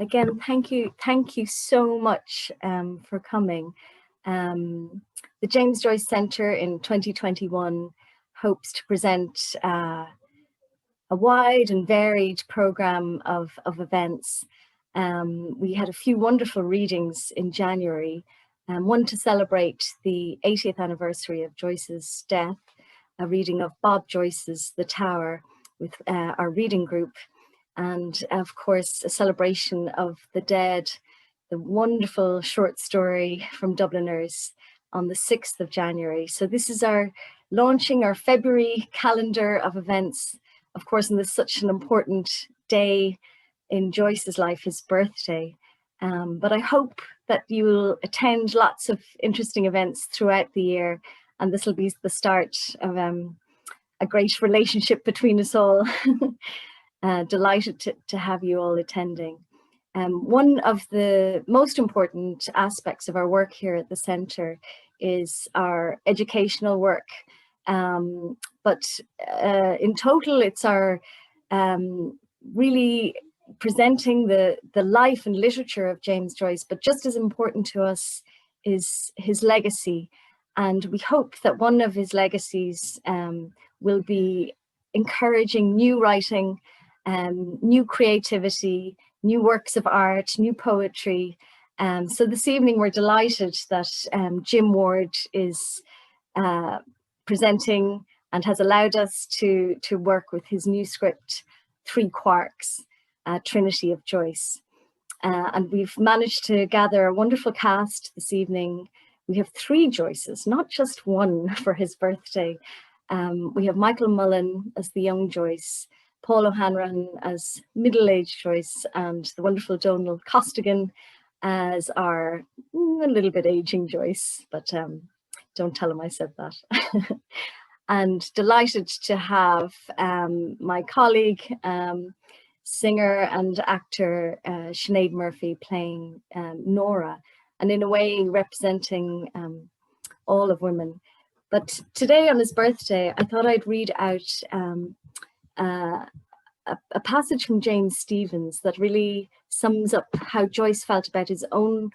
Again, thank you so much for coming. The James Joyce Centre in 2021 hopes to present a wide and varied programme of events. We had a few wonderful readings in January, one to celebrate the 80th anniversary of Joyce's death, a reading of Bob Joyce's The Tower with our reading group, and of course a celebration of the dead, the wonderful short story from Dubliners on the 6th of January. So this is our launching our February calendar of events, of course, on this such an important day in Joyce's life, his birthday. But I hope that you will attend lots of interesting events throughout the year, and this will be the start of a great relationship between us all. Delighted to have you all attending. One of the most important aspects of our work here at the centre is our educational work. But in total, it's our really presenting the life and literature of James Joyce, but just as important to us is his legacy. And we hope that one of his legacies will be encouraging new writing, new creativity, new works of art, new poetry. So this evening we're delighted that Jim Ward is presenting and has allowed us to work with his new script, ThreeQuarks2, Trinity of Joyce. And we've managed to gather a wonderful cast this evening. We have 3 Joyces, not just one for his birthday. We have Michael Mullen as the young Joyce, Paul O'Hanrahan as middle-aged Joyce, and the wonderful Donal Costigan as our a little bit aging Joyce, but don't tell him I said that. And delighted to have my colleague, singer and actor Sinead Murphy playing Nora, and in a way representing all of women. But today on his birthday, I thought I'd read out a passage from James Stephens that really sums up how Joyce felt about his own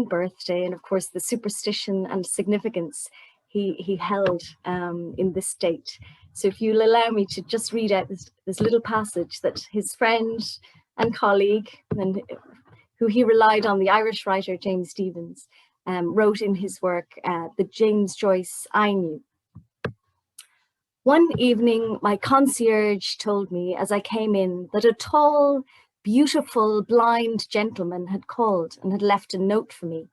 birthday, and of course the superstition and significance he held in this date. So if you'll allow me to just read out this little passage that his friend and colleague, and who he relied on, the Irish writer James Stephens, wrote in his work, The James Joyce I Knew. One evening, my concierge told me as I came in that a tall, beautiful, blind gentleman had called and had left a note for me.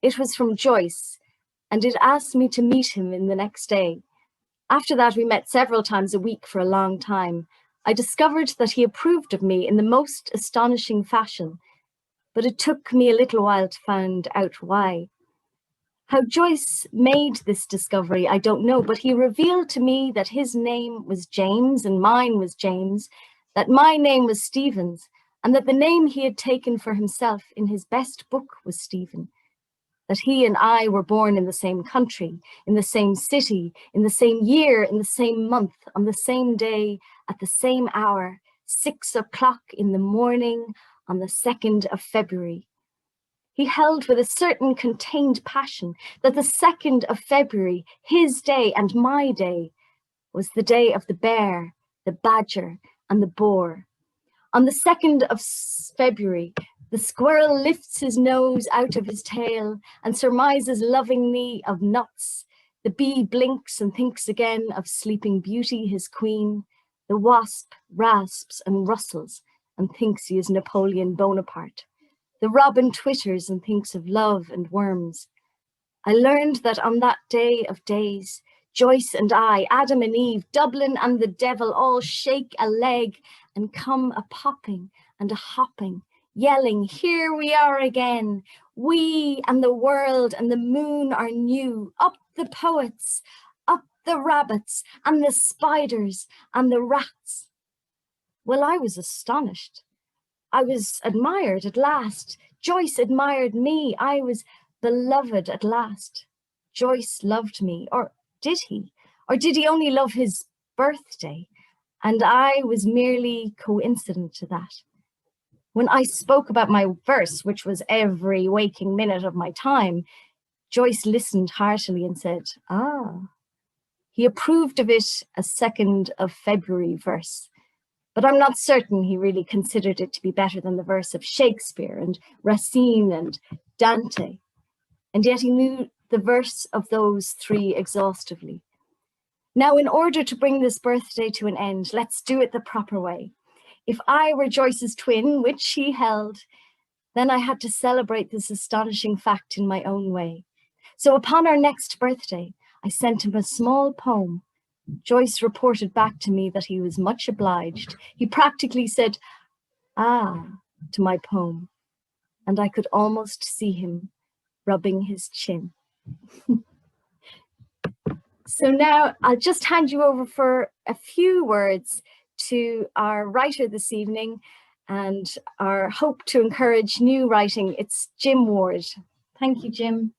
It was from Joyce, and it asked me to meet him in the next day. After that, we met several times a week for a long time. I discovered that he approved of me in the most astonishing fashion, but it took me a little while to find out why. How Joyce made this discovery, I don't know, but he revealed to me that his name was James and mine was James, that my name was Stephens, and that the name he had taken for himself in his best book was Stephen, that he and I were born in the same country, in the same city, in the same year, in the same month, on the same day, at the same hour, 6 o'clock in the morning on the 2nd of February. He held with a certain contained passion that the 2nd of February, his day and my day, was the day of the bear, the badger, and the boar. On the 2nd of February, the squirrel lifts his nose out of his tail and surmises lovingly of nuts. The bee blinks and thinks again of Sleeping Beauty, his queen. The wasp rasps and rustles and thinks he is Napoleon Bonaparte. The robin twitters and thinks of love and worms. I learned that on that day of days, Joyce and I, Adam and Eve, Dublin and the devil, all shake a leg and come a popping and a hopping, yelling, here we are again. We and the world and the moon are new. Up the poets, up the rabbits and the spiders and the rats. Well, I was astonished. I was admired at last. Joyce admired me. I was beloved at last. Joyce loved me, or did he? Or did he only love his birthday? And I was merely coincident to that. When I spoke about my verse, which was every waking minute of my time, Joyce listened heartily and said, "Ah." He approved of it as 2nd of February verse, but I'm not certain he really considered it to be better than the verse of Shakespeare and Racine and Dante. And yet he knew the verse of those three exhaustively. Now, in order to bring this birthday to an end, let's do it the proper way. If I were Joyce's twin, which she held, then I had to celebrate this astonishing fact in my own way. So upon our next birthday, I sent him a small poem. Joyce reported back to me that he was much obliged. He practically said, "Ah," to my poem, and I could almost see him rubbing his chin. So now I'll just hand you over for a few words to our writer this evening and our hope to encourage new writing. It's Jim Ward. Thank you, Jim.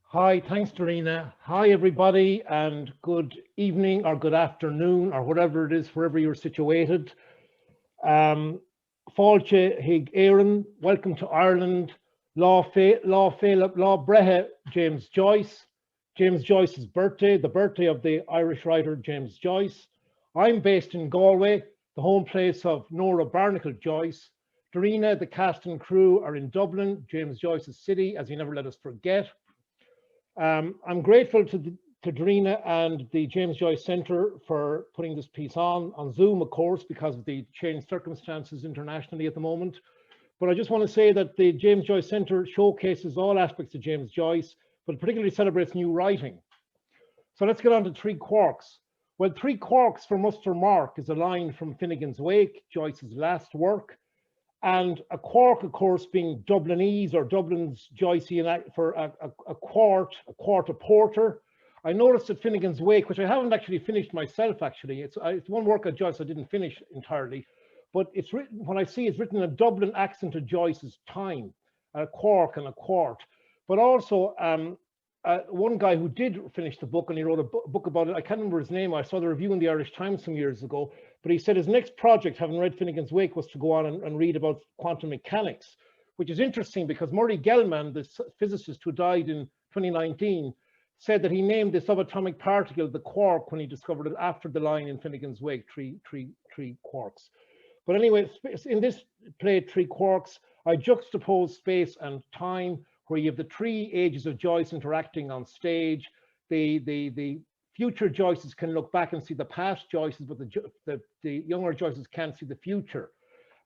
Hi, thanks, Darina. Hi, everybody, and good evening or good afternoon or whatever it is, wherever you're situated. Fáilte Hig Éireann, welcome to Ireland. Lá Breithe, James Joyce. James Joyce's birthday, the birthday of the Irish writer James Joyce. I'm based in Galway, the home place of Nora Barnacle Joyce. Darina, the cast and crew are in Dublin, James Joyce's city, as he never let us forget. I'm grateful to Darina and the James Joyce Centre for putting this piece on Zoom, of course, because of the changed circumstances internationally at the moment. But I just want to say that the James Joyce Centre showcases all aspects of James Joyce, but particularly celebrates new writing. So let's get on to Three Quarks. Well, Three Quarks for Muster Mark is a line from Finnegan's Wake, Joyce's last work. And a quark, of course, being Dublinese or Dublin's Joycean for a quart of porter. I noticed at Finnegan's Wake, which I haven't actually finished myself, actually. It's one work of Joyce I didn't finish entirely, but it's written, when I see it's written in a Dublin accent of Joyce's time, a quark and a quart. But also, one guy who did finish the book, and he wrote a book about it, I can't remember his name, I saw the review in the Irish Times some years ago, but he said his next project, having read Finnegan's Wake, was to go on and read about quantum mechanics, which is interesting because Murray Gell-Mann, the physicist who died in 2019, said that he named the subatomic particle the quark when he discovered it after the line in Finnegan's Wake, three quarks. But anyway, in this play, Three Quarks, I juxtapose space and time, where you have the three ages of Joyce interacting on stage. The future Joyces can look back and see the past Joyces, but the younger Joyces can't see the future.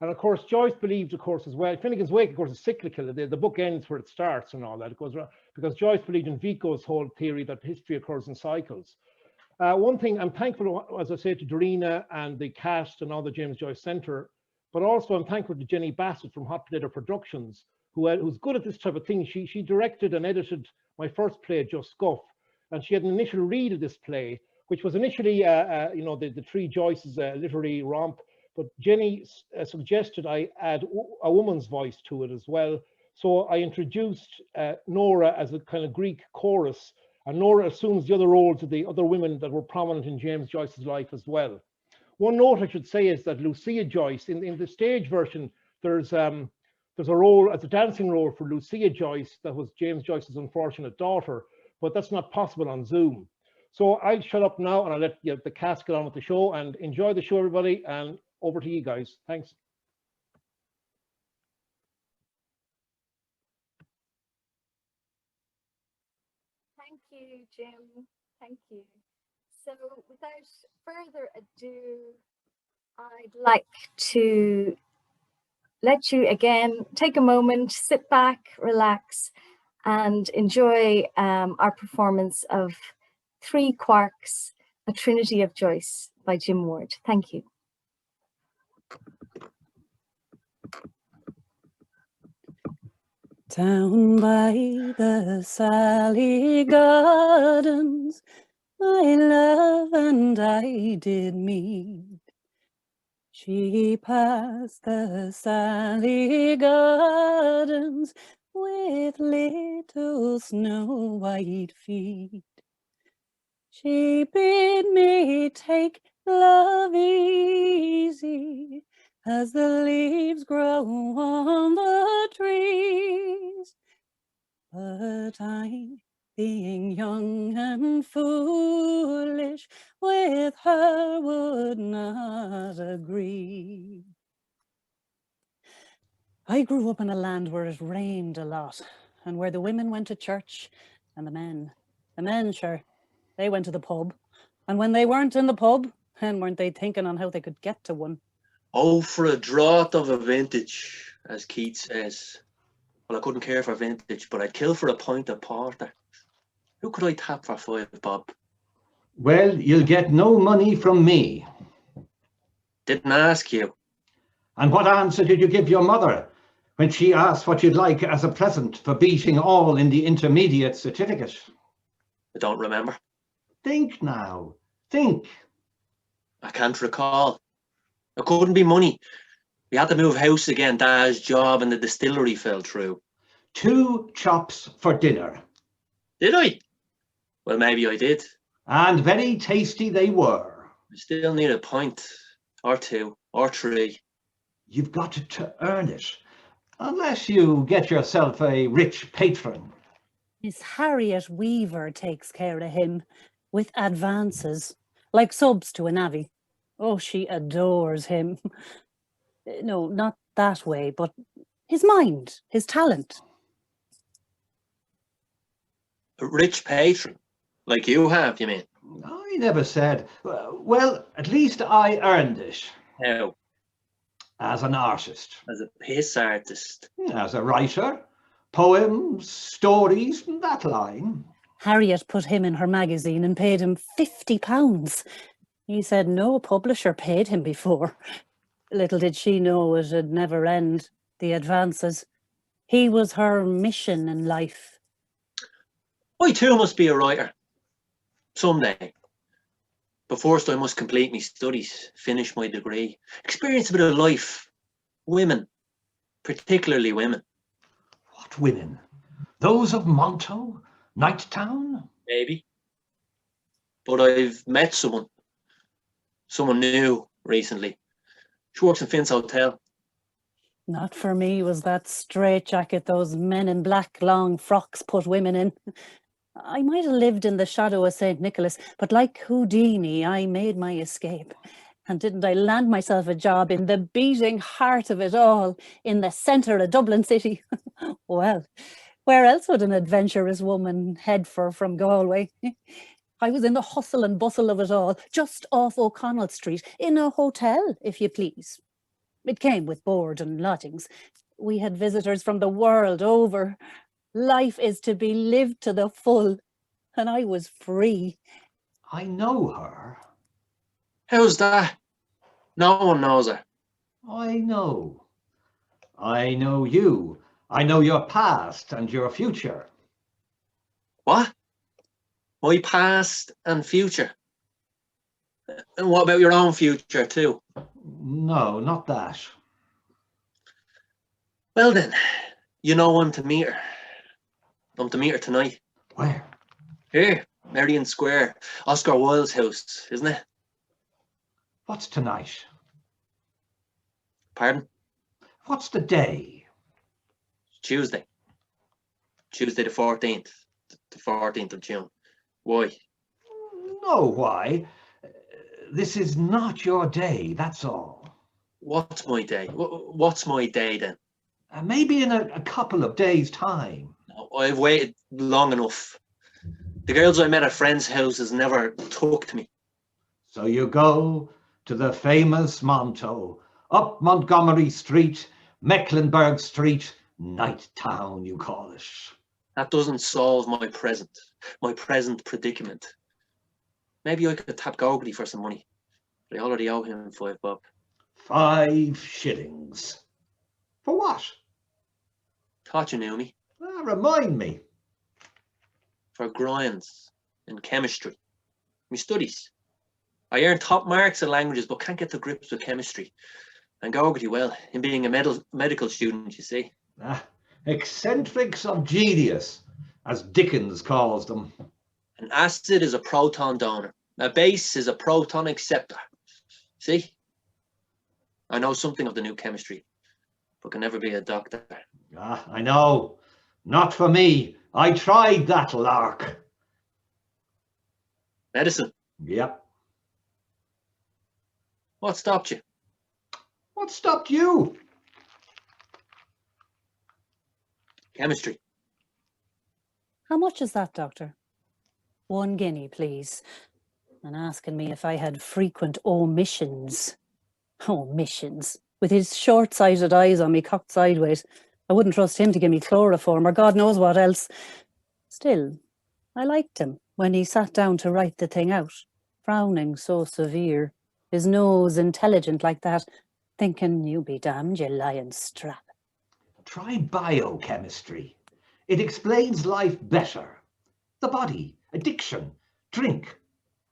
And of course, Joyce believed, of course, as well, Finnegan's Wake, of course, is cyclical. The book ends where it starts and all that. It goes around, because Joyce believed in Vico's whole theory that history occurs in cycles. One thing I'm thankful, as I say, to Darina and the cast and all the James Joyce Centre, but also I'm thankful to Jenny Bassett from Hot Potato Productions, who's good at this type of thing. She directed and edited my first play, Just Scuff, and she had an initial read of this play, which was initially, the Three Joyces literary romp, but Jenny suggested I add a woman's voice to it as well. So I introduced Nora as a kind of Greek chorus, and Nora assumes the other roles of the other women that were prominent in James Joyce's life as well. One note I should say is that Lucia Joyce, in the stage version, there's a role, as a dancing role for Lucia Joyce, that was James Joyce's unfortunate daughter, but that's not possible on Zoom. So I'll shut up now and I'll let the cast get on with the show, and enjoy the show, everybody, and over to you guys. Thanks. Thank you, Jim. Thank you. So without further ado, I'd like to let you again take a moment, sit back, relax, and enjoy our performance of Three Quarks, a Trinity of Joyce by Jim Ward. Thank you. Down by the Sally Gardens, my love and I did meet. She passed the Sally Gardens with little snow-white feet. She bid me take love easy as the leaves grow on the trees. But I, being young and foolish, with her would not agree. I grew up in a land where it rained a lot, and where the women went to church, and the men, sure, they went to the pub. And when they weren't in the pub, then weren't they thinking on how they could get to one? Oh, for a draught of a vintage, as Keith says. Well, I couldn't care for vintage, but I'd kill for a pint of porter. Who could I tap for 5 bob? Well, you'll get no money from me. Didn't ask you. And what answer did you give your mother when she asked what you'd like as a present for beating all in the intermediate certificate? I don't remember. Think now. Think. I can't recall. It couldn't be money. We had to move house again. Dad's job in the distillery fell through. 2 chops for dinner. Did I? Well, maybe I did. And very tasty they were. I still need a pint, or 2, or 3. You've got to earn it, unless you get yourself a rich patron. Miss Harriet Weaver takes care of him with advances, like subs to a navvy. Oh, she adores him. No, not that way, but his mind, his talent. A rich patron, like you have, you mean? I never said. Well, at least I earned it. How? As an artist. As a piss artist. As a writer. Poems, stories, that line. Harriet put him in her magazine and paid him £50. He said no publisher paid him before. Little did she know it'd never end, the advances. He was her mission in life. I too must be a writer. Someday. But first I must complete my studies, finish my degree, experience a bit of life. Women. Particularly women. What women? Those of Monto? Nighttown? Maybe. But I've met someone new recently. She works in Finn's hotel. Not for me was that straitjacket those men in black long frocks put women in. I might have lived in the shadow of St. Nicholas, but like Houdini, I made my escape. And didn't I land myself a job in the beating heart of it all, in the centre of Dublin city? Well, where else would an adventurous woman head for from Galway? I was in the hustle and bustle of it all, just off O'Connell Street, in a hotel, if you please. It came with board and lodgings. We had visitors from the world over. Life is to be lived to the full, and I was free. I know her. How's that? No one knows her. I know. I know you. I know your past and your future. What? My past and future? And what about your own future too? No, not that. Well then, you know I'm to meet her. I'm to meet her tonight. Where? Here, Merrion Square, Oscar Wilde's house, isn't it? What's tonight? Pardon? What's the day? Tuesday. Tuesday the 14th. The 14th of June. Why? No, why? This is not your day, that's all. What's my day? What's my day then? Maybe in a couple of days' time. No, I've waited long enough. The girls I met at friends' houses never took to me. So you go to the famous Monto, up Montgomery Street, Mecklenburg Street, Night Town, you call it. That doesn't solve my present predicament. Maybe I could tap Gogarty for some money, but I already owe him 5 bob. 5 shillings. For what? Thought you knew me. Remind me. For grinds in chemistry. My studies. I earn top marks in languages, but can't get to grips with chemistry. And Gogarty, well, in being a medical student, you see. Eccentrics of genius, as Dickens calls them. An acid is a proton donor. A base is a proton acceptor. See? I know something of the new chemistry, but can never be a doctor. Ah, I know. Not for me. I tried that lark. Medicine, Yep. what stopped you? What stopped you? Chemistry. How much is that, doctor? 1 guinea, please. And asking me if I had frequent omissions. Omissions. With his short-sighted eyes on me cocked sideways. I wouldn't trust him to give me chloroform or God knows what else. Still, I liked him when he sat down to write the thing out, frowning so severe, his nose intelligent like that, thinking, you be damned, you lying strap. Try biochemistry. It explains life better. The body, addiction, drink.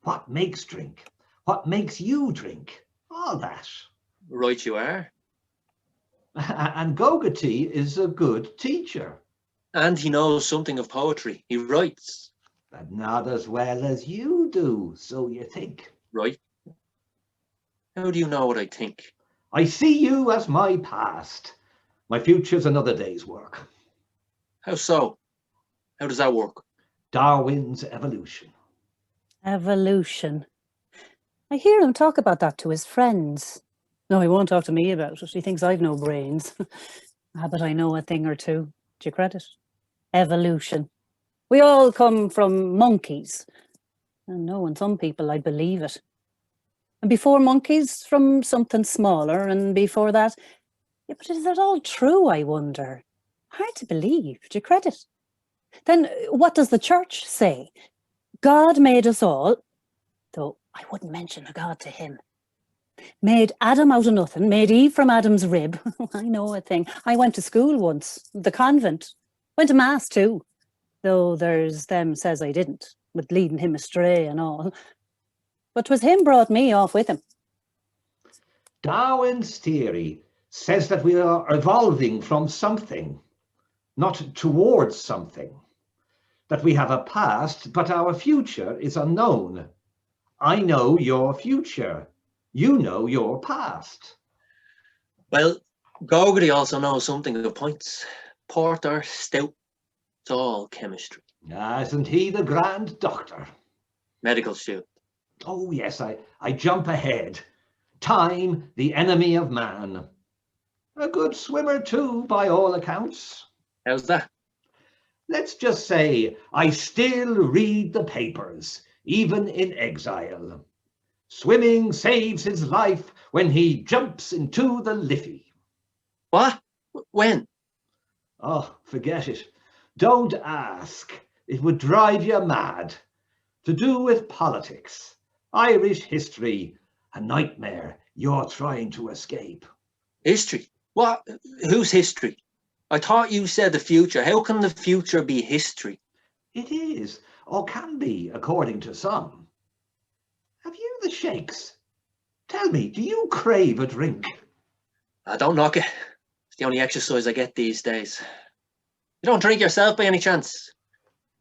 What makes drink? What makes you drink? All that. Right you are. And Gogati is a good teacher. And he knows something of poetry. He writes. But not as well as you do, so you think. Right. How do you know what I think? I see you as my past. My future's another day's work. How so? How does that work? Darwin's evolution. Evolution. I hear him talk about that to his friends. No, he won't talk to me about it. He thinks I've no brains. But I know a thing or two. Do you credit? Evolution. We all come from monkeys. And knowing some people, I believe it. And before monkeys, from something smaller. And before that, yeah, but is that all true, I wonder? Hard to believe. Do you credit? Then what does the church say? God made us all, though I wouldn't mention a God to him. Made Adam out of nothing, made Eve from Adam's rib. I know a thing. I went to school once, the convent. Went to mass too, though there's them says I didn't, with leading him astray and all. But 'twas him brought me off with him. Darwin's theory says that we are evolving from something, not towards something. That we have a past, but our future is unknown. I know your future. You know your past. Well, Gogody also knows something of points. Porter, stout, it's all chemistry. Isn't he the grand doctor? Medical student. Oh yes, I jump ahead. Time, the enemy of man. A good swimmer too, by all accounts. How's that? Let's just say I still read the papers, even in exile. Swimming saves his life when he jumps into the Liffey. What? When? Oh, forget it. Don't ask. It would drive you mad. To do with politics, Irish history, a nightmare you're trying to escape. History? What? Whose history? I thought you said the future. How can the future be history? It is, or can be, according to some. Have you the shakes? Tell me, do you crave a drink? I don't knock it. It's the only exercise I get these days. You don't drink yourself by any chance?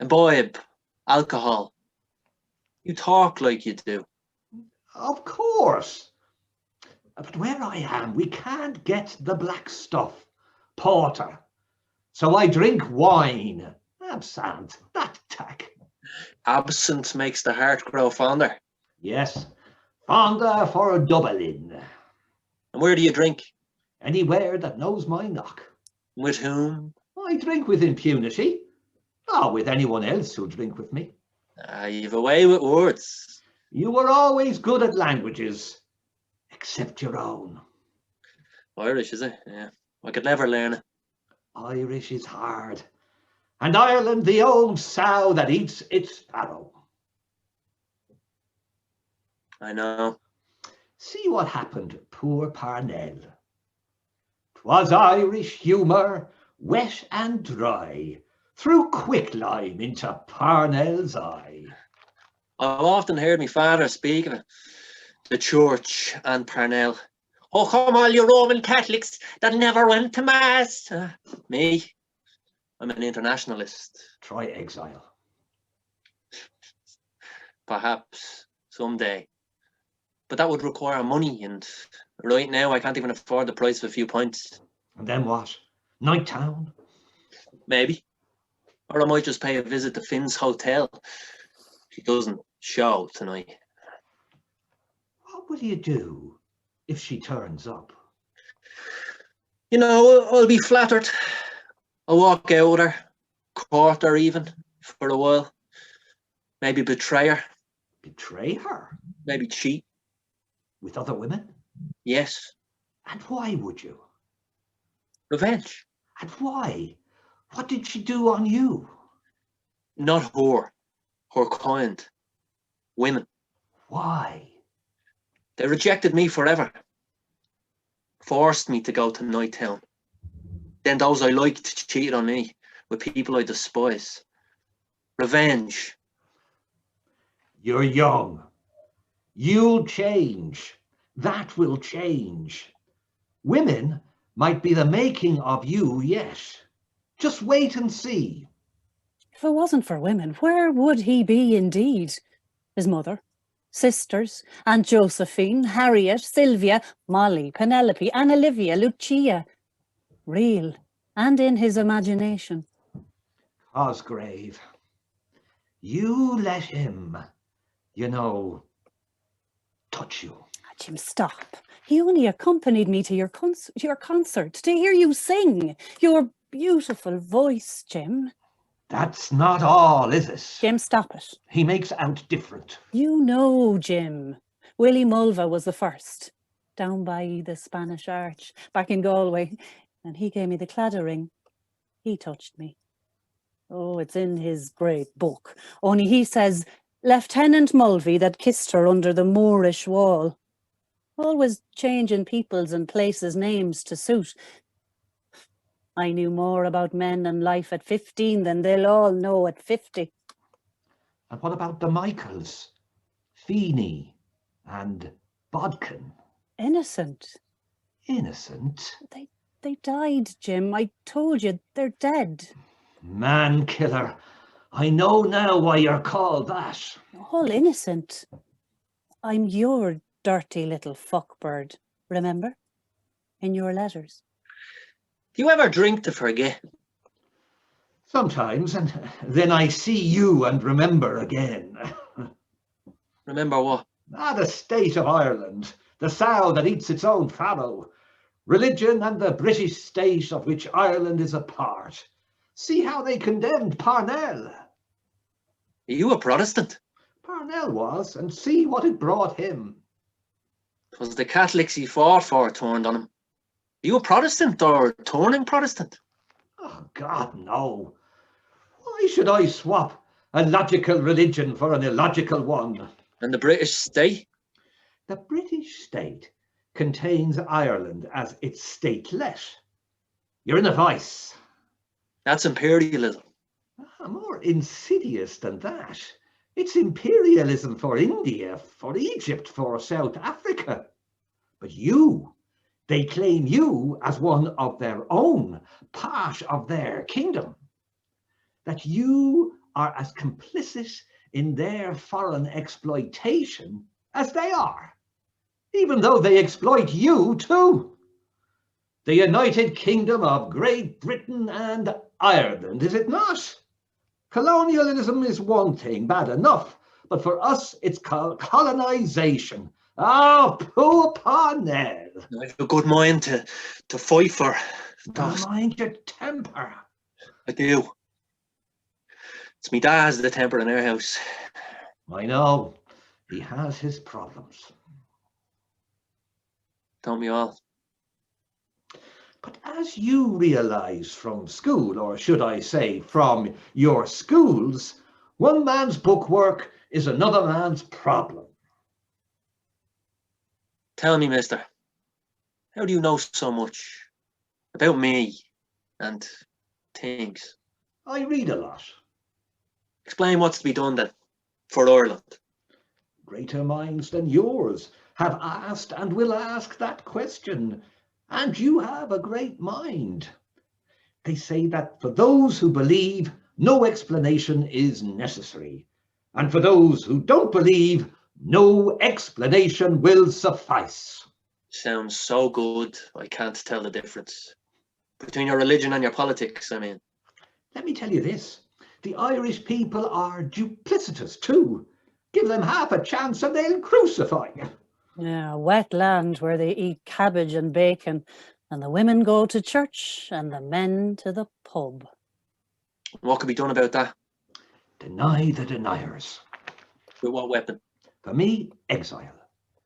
Imbibe alcohol. You talk like you do. Of course. But where I am, we can't get the black stuff, porter. So I drink wine, absinthe, that tack. Absinthe makes the heart grow fonder. Yes, fonder for a Dublin. And where do you drink? Anywhere that knows my knock. With whom? I drink with impunity, or with anyone else who'll drink with me. You've a way with words. You were always good at languages, except your own. Irish, is it? Yeah. I could never learn it. Irish is hard, and Ireland the old sow that eats its farrow. I know. See what happened, poor Parnell. 'Twas Irish humour, wet and dry, threw quicklime into Parnell's eye. I've often heard my father speak of it. The church and Parnell. Oh, come all you Roman Catholics that never went to mass. Me, I'm an internationalist. Try exile. Perhaps someday. But that would require money and Right now, I can't even afford the price of a few pints. And then what? Night town? Maybe. Or I might just pay a visit to Finn's hotel. She doesn't show tonight. What will you do if she turns up? You know, I'll be flattered. I'll walk out with her, court her even, for a while. Maybe betray her. Betray her? Maybe cheat. With other women? Yes. And why would you? Revenge. And why? What did she do on you? Not her. Her kind. Women. Why? They rejected me forever. Forced me to go to Night Town. Then those I liked cheated on me with people I despise. Revenge. You're young. You'll change. That will change. Women might be the making of you yet. Just wait and see. If it wasn't for women, where would he be indeed? His mother, sisters, Aunt Josephine, Harriet, Sylvia, Molly, Penelope, and Olivia, Lucia. Real and in his imagination. Cosgrave, you let him, you know, touch you. Jim, stop. He only accompanied me to your concert to hear you sing. Your beautiful voice, Jim. That's not all, is it? Jim, stop it. He makes out different. You know, Jim. Willie Mulva was the first, down by the Spanish Arch, back in Galway, and he gave me the cladder ring. He touched me. Oh, it's in his great book. Only he says, Lieutenant Mulvey that kissed her under the Moorish wall. Always changing people's and places' names to suit. I knew more about men and life at 15 than they'll all know at 50. And what about the Michaels? Feeney and Bodkin? Innocent. Innocent? They died, Jim. I told you, they're dead. Man killer. I know now why you're called that. All innocent. I'm your dirty little fuckbird, remember? In your letters. Do you ever drink to forget? Sometimes, and then I see you and remember again. Remember what? The state of Ireland, the sow that eats its own farrow, religion and the British state of which Ireland is a part. See how they condemned Parnell. Are you a Protestant? Parnell was, and see what it brought him. 'Twas the Catholics he fought for turned on him. Are you a Protestant or turning Protestant? Oh, God, no. Why should I swap a logical religion for an illogical one? And the British state? The British state contains Ireland as its statelet. You're in a vice. That's imperialism. More insidious than that. It's imperialism for India, for Egypt, for South Africa. But they claim you as one of their own, part of their kingdom. That you are as complicit in their foreign exploitation as they are, even though they exploit you too. The United Kingdom of Great Britain and Ireland, is it not? Colonialism is one thing, bad enough, but for us it's colonization. Oh, poor Parnell. I have a good mind to fight for those. Mind your temper. I do. It's me dad has the temper in our house. I know. He has his problems. Don't we all? But as you realise from school, or should I say from your schools, one man's bookwork is another man's problem. Tell me, mister, how do you know so much about me and things? I read a lot. Explain what's to be done then for Ireland. Greater minds than yours have asked and will ask that question. And you have a great mind. They say that for those who believe, no explanation is necessary. And for those who don't believe, no explanation will suffice. Sounds so good, I can't tell the difference. Between your religion and your politics, I mean. Let me tell you this. The Irish people are duplicitous too. Give them half a chance and they'll crucify you. Yeah, wet land where they eat cabbage and bacon, and the women go to church and the men to the pub. What could be done about that? Deny the deniers. With what weapon? For me, exile.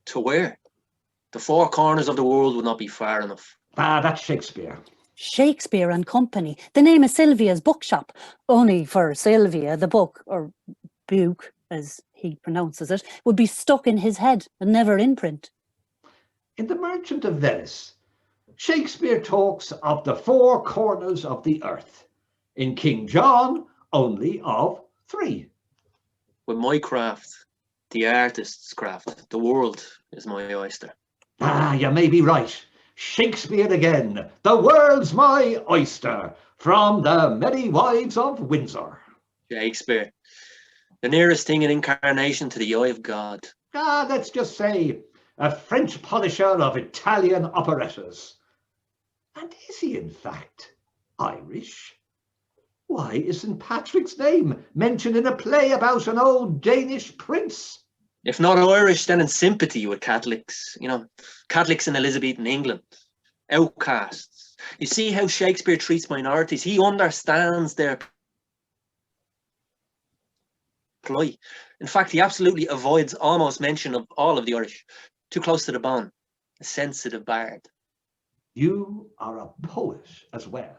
To where? The four corners of the world would not be far enough. Ah, that's Shakespeare. Shakespeare and Company, the name of Sylvia's bookshop. Only for Sylvia, the book, or book, as he pronounces it, would be stuck in his head and never in print. In The Merchant of Venice, Shakespeare talks of the four corners of the earth. In King John, only of three. With my craft, the artist's craft, the world is my oyster. Ah, you may be right. Shakespeare again. The world's my oyster, from the Merry Wives of Windsor. Shakespeare, the nearest thing in incarnation to the eye of God. Ah, let's just say a French polisher of Italian operettas. And is he in fact Irish? Why is St. Patrick's name mentioned in a play about an old Danish prince? If not Irish, then in sympathy with Catholics. You know, Catholics in Elizabethan England, outcasts. You see how Shakespeare treats minorities. He understands their plight. In fact, he absolutely avoids almost mention of all of the Irish. Too close to the bone. A sensitive bard. You are a poet as well.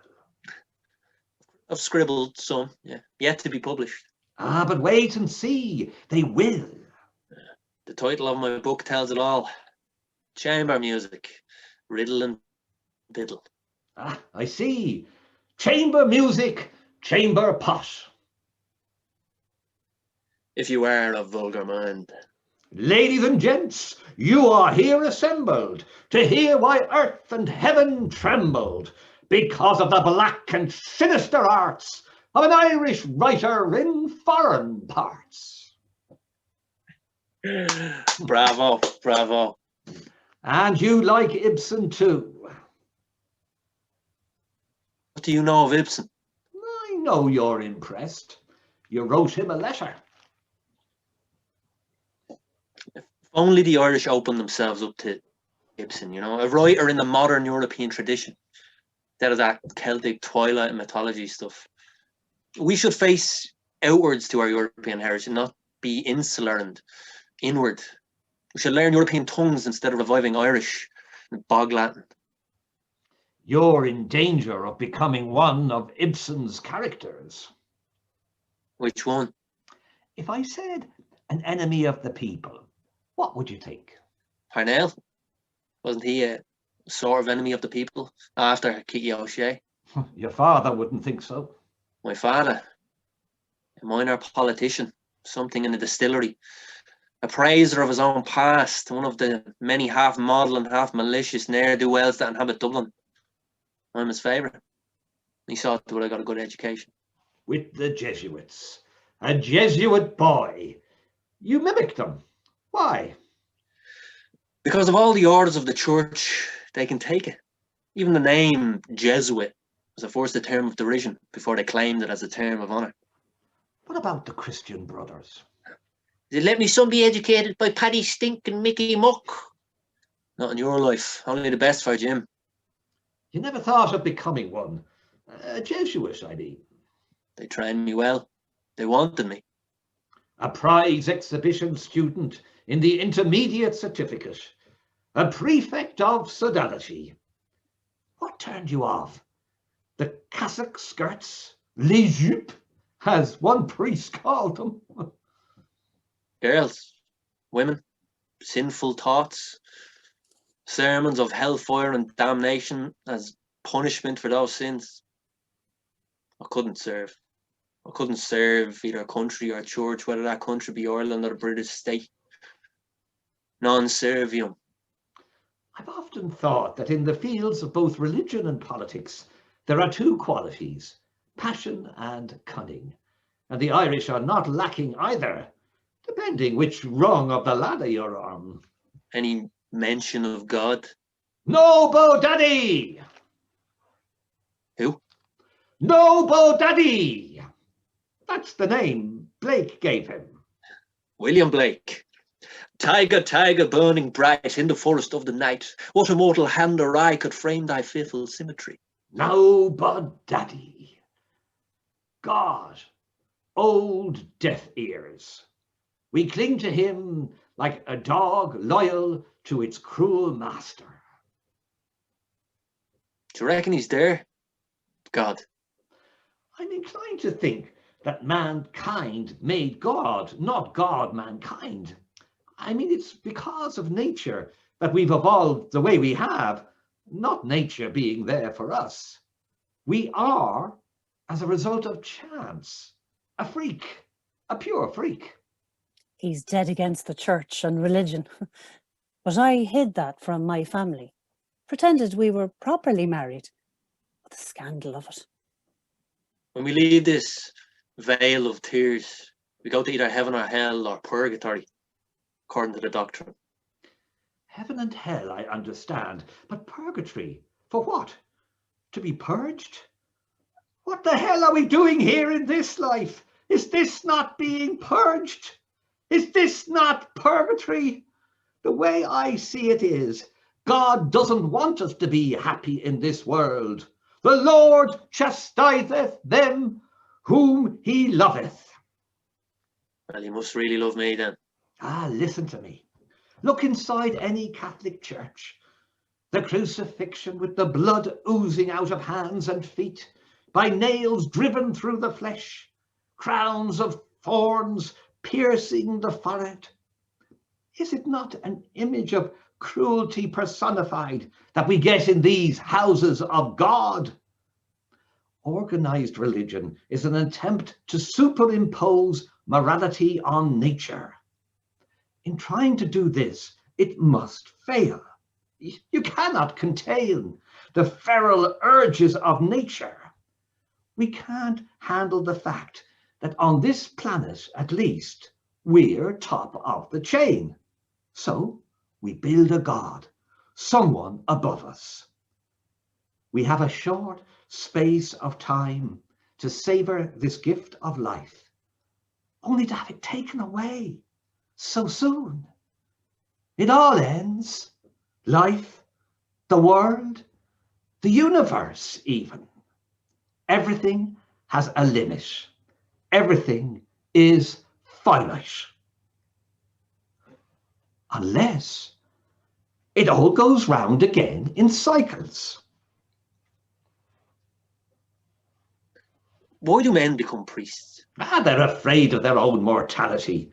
I've scribbled some, yeah, yet to be published. Ah, but wait and see. They will. The title of my book tells it all. Chamber music, riddle and biddle. Ah, I see. Chamber music, chamber pot. If you are of vulgar mind. Ladies and gents, you are here assembled to hear why earth and heaven trembled because of the black and sinister arts of an Irish writer in foreign parts. Bravo, bravo. And you like Ibsen too. What do you know of Ibsen? I know you're impressed. You wrote him a letter. If only the Irish opened themselves up to Ibsen, you know, a writer in the modern European tradition. Instead of that Celtic twilight mythology stuff. We should face outwards to our European heritage and not be insular and inward. We should learn European tongues instead of reviving Irish and bog Latin. You're in danger of becoming one of Ibsen's characters. Which one? If I said an enemy of the people, what would you think? Parnell? Wasn't he a sort of enemy of the people after Kiki O'Shea? Your father wouldn't think so. My father, a minor politician, something in the distillery, a praiser of his own past, one of the many half model and half malicious ne'er-do-wells that inhabit Dublin. I'm his favourite. He saw to it I got a good education. With the Jesuits. A Jesuit boy. You mimicked them. Why? Because of all the orders of the church, they can take it. Even the name Jesuit was at first a term of derision before they claimed it as a term of honour. What about the Christian brothers? Did let me son be educated by Paddy Stink and Mickey Muck? Not in your life. Only the best for Jim. You never thought of becoming one. A Jesuit, I mean. They trained me well. They wanted me. A prize exhibition student in the intermediate certificate. A prefect of sodality. What turned you off? The cassock skirts? Les jupes, as one priest called them. Girls, women, sinful thoughts, sermons of hellfire and damnation as punishment for those sins. I couldn't serve. I couldn't serve either a country or a church, whether that country be Ireland or the British state. Non servium. I've often thought that in the fields of both religion and politics, there are two qualities, passion and cunning. And the Irish are not lacking either, depending which rung of the ladder you're on. Any mention of God Nobo Daddy! Who? Nobo Daddy! That's the name Blake gave him. William Blake. Tiger, tiger, burning bright in the forest of the night, what immortal hand or eye could frame thy fearful symmetry? Nobo Daddy. God, old deaf ears. We cling to him like a dog loyal to its cruel master. Do you reckon he's there? God. I'm inclined to think that mankind made God, not God mankind. I mean, it's because of nature that we've evolved the way we have, not nature being there for us. We are as a result of chance, a freak, a pure freak. He's dead against the church and religion. But I hid that from my family, pretended we were properly married. The scandal of it. When we leave this vale of tears, we go to either heaven or hell or purgatory, according to the doctrine. Heaven and hell, I understand, but purgatory, for what? To be purged? What the hell are we doing here in this life? Is this not being purged? Is this not purgatory? The way I see it is, God doesn't want us to be happy in this world. The Lord chastiseth them whom he loveth. Well, you must really love me then. Ah, listen to me. Look inside any Catholic church. The crucifixion with the blood oozing out of hands and feet, by nails driven through the flesh, crowns of thorns piercing the forehead. Is it not an image of cruelty personified that we get in these houses of God? Organized religion is an attempt to superimpose morality on nature. In trying to do this, it must fail. You cannot contain the feral urges of nature. We can't handle the fact that on this planet, at least, we're top of the chain. So we build a God, someone above us. We have a short space of time to savor this gift of life, only to have it taken away so soon. It all ends. Life, the world, the universe even. Everything has a limit. Everything is finite. Unless it all goes round again in cycles. Why do men become priests? They're afraid of their own mortality.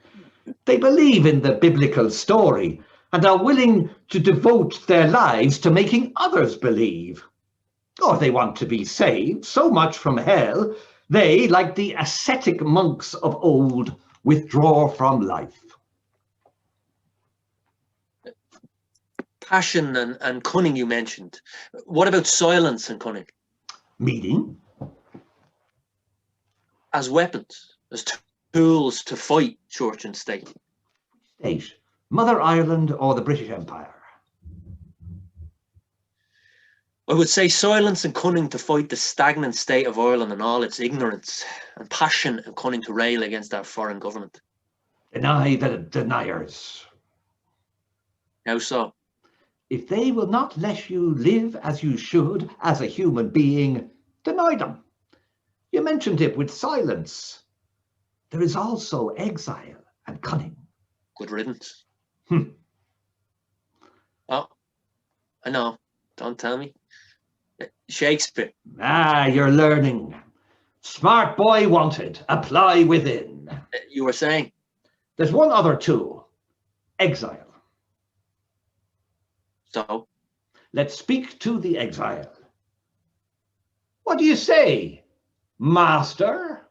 They believe in the biblical story and are willing to devote their lives to making others believe. Or they want to be saved so much from hell, they, like the ascetic monks of old, withdraw from life. Passion and cunning you mentioned. What about silence and cunning? Meaning? As weapons, as tools to fight church and state. State. Mother Ireland or the British Empire? I would say silence and cunning to fight the stagnant state of Ireland and all its ignorance, and passion and cunning to rail against our foreign government. Deny the deniers. How so? If they will not let you live as you should as a human being, deny them. You mentioned it with silence. There is also exile and cunning. Good riddance. Oh, I know. Don't tell me. Shakespeare. You're learning. Smart boy wanted. Apply within. You were saying? There's one other tool. Exile. So? Let's speak to the exile. What do you say, master?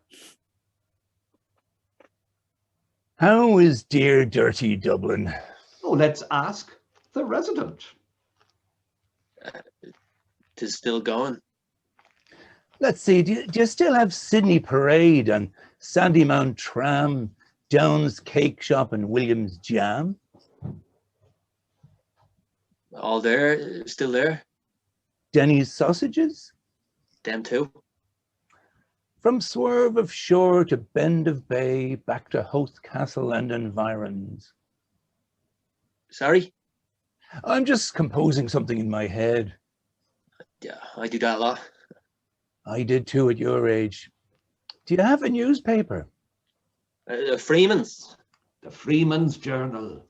How is dear dirty Dublin? Oh, let's ask the resident. 'Tis still going. Let's see, do you still have Sydney Parade and Sandymount Tram, Down's Cake Shop and Williams Jam? All there, still there. Denny's sausages? Them too. From swerve of shore to bend of bay, back to Hoath Castle and environs. Sorry? I'm just composing something in my head. Yeah, I do that a lot. I did too at your age. Do you have a newspaper? Freeman's. The Freeman's Journal,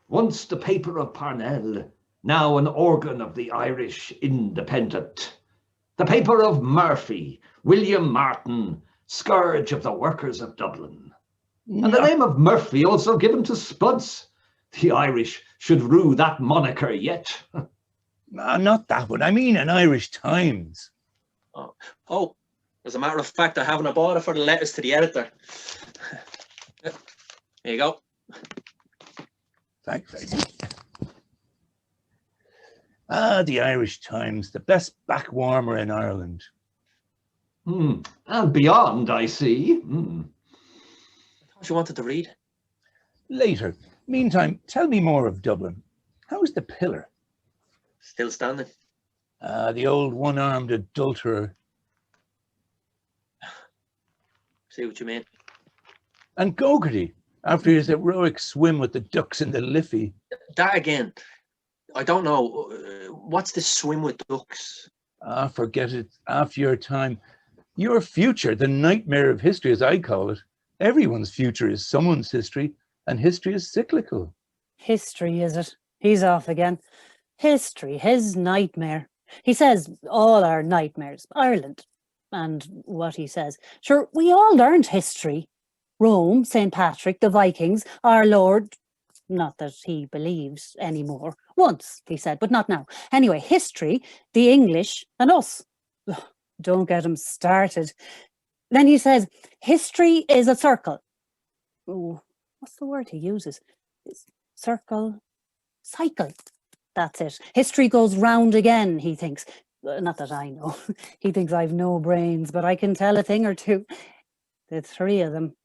once the paper of Parnell, now an organ of the Irish Independent. The paper of Murphy, William Martin, scourge of the workers of Dublin. And the name of Murphy also given to Spuds. The Irish should rue that moniker yet. Not that one. I mean an Irish Times. Oh, as a matter of fact, I haven't bought it for the letters to the editor. Here you go. Thanks. The Irish Times, the best back warmer in Ireland. And beyond, I see. I thought you wanted to read. Later. Meantime, tell me more of Dublin. How's the pillar? Still standing. The old one-armed adulterer. See what you mean. And Gogarty, after his heroic swim with the ducks in the Liffey. That again. I don't know. What's this swim with ducks? Forget it. After your time. Your future, the nightmare of history, as I call it. Everyone's future is someone's history, and history is cyclical. History, is it? He's off again. History, his nightmare. He says all our nightmares. Ireland. And what he says. Sure, we all learned history. Rome, St. Patrick, the Vikings, our Lord. Not that he believes anymore. Once, he said, but not now. Anyway, history, the English, and us. Ugh, don't get him started. Then he says, history is a circle. Ooh, what's the word he uses? Circle, cycle. That's it. History goes round again, he thinks. Not that I know. He thinks I've no brains, but I can tell a thing or two. The three of them.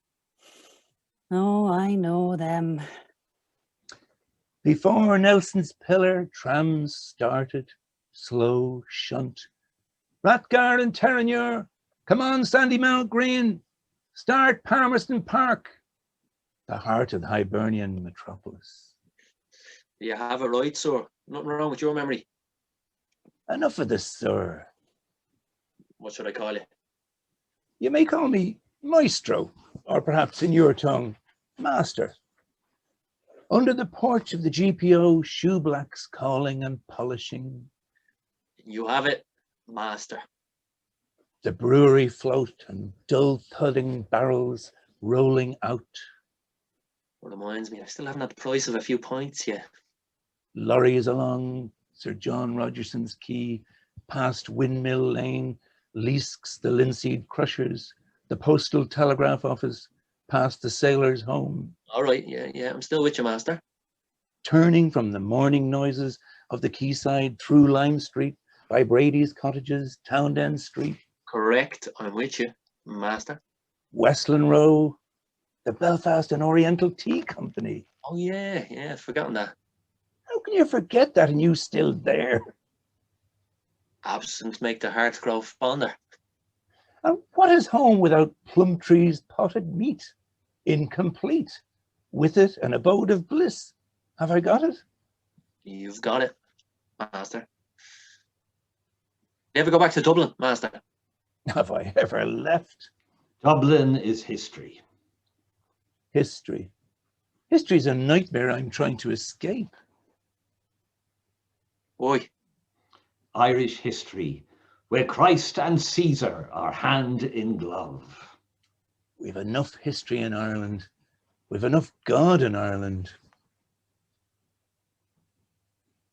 Oh, I know them. Before Nelson's pillar, trams started, slow shunt. Rathgar and Terranure, come on Sandymount Green, start Palmerston Park, the heart of the Hibernian metropolis. You have it right, sir. Nothing wrong with your memory. Enough of this, sir. What should I call you? You may call me Maestro, or perhaps in your tongue, Master. Under the porch of the GPO, shoeblacks calling and polishing. You have it, Master. The brewery float and dull thudding barrels rolling out. Well, reminds me, I still haven't had the price of a few pints yet. Lorries along Sir John Rogerson's Quay, past Windmill Lane, Leask's the linseed crushers, the postal telegraph office, past the sailor's home. All right, yeah, I'm still with you, Master. Turning from the morning noises of the quayside through Lime Street, by Brady's cottages, Townend Street. Correct, I'm with you, Master. Westland Row, the Belfast and Oriental Tea Company. Oh yeah, I've forgotten that. How can you forget that and you still there? Absence make the heart grow fonder. And what is home without Plumtree's potted meat? Incomplete. With it an abode of bliss. Have I got it? You've got it, Master. You ever go back to Dublin, Master? Have I ever left? Dublin is history. History. History's a nightmare I'm trying to escape. Boy. Irish history, where Christ and Caesar are hand in glove. We've enough history in Ireland. We've enough God in Ireland.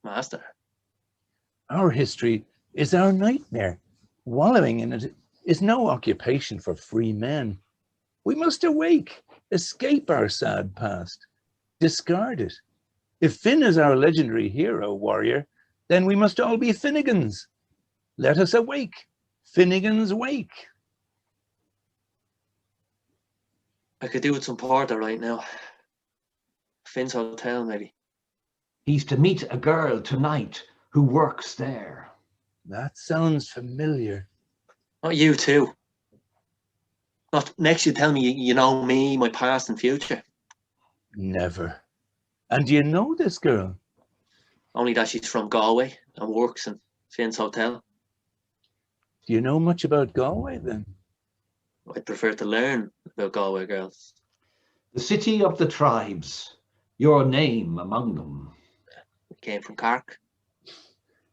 Master. Our history is our nightmare. Wallowing in it is no occupation for free men. We must awake, escape our sad past, discard it. If Finn is our legendary hero warrior, then we must all be Finnegans. Let us awake. Finnegans wake. I could do with some porter right now. Finn's Hotel, maybe. He's to meet a girl tonight who works there. That sounds familiar. Not you too. Not next you tell me you know me, my past and future. Never. And do you know this girl? Only that she's from Galway and works in Finn's Hotel. Do you know much about Galway then? I'd prefer to learn about Galway girls. The city of the tribes, your name among them. We came from Cork.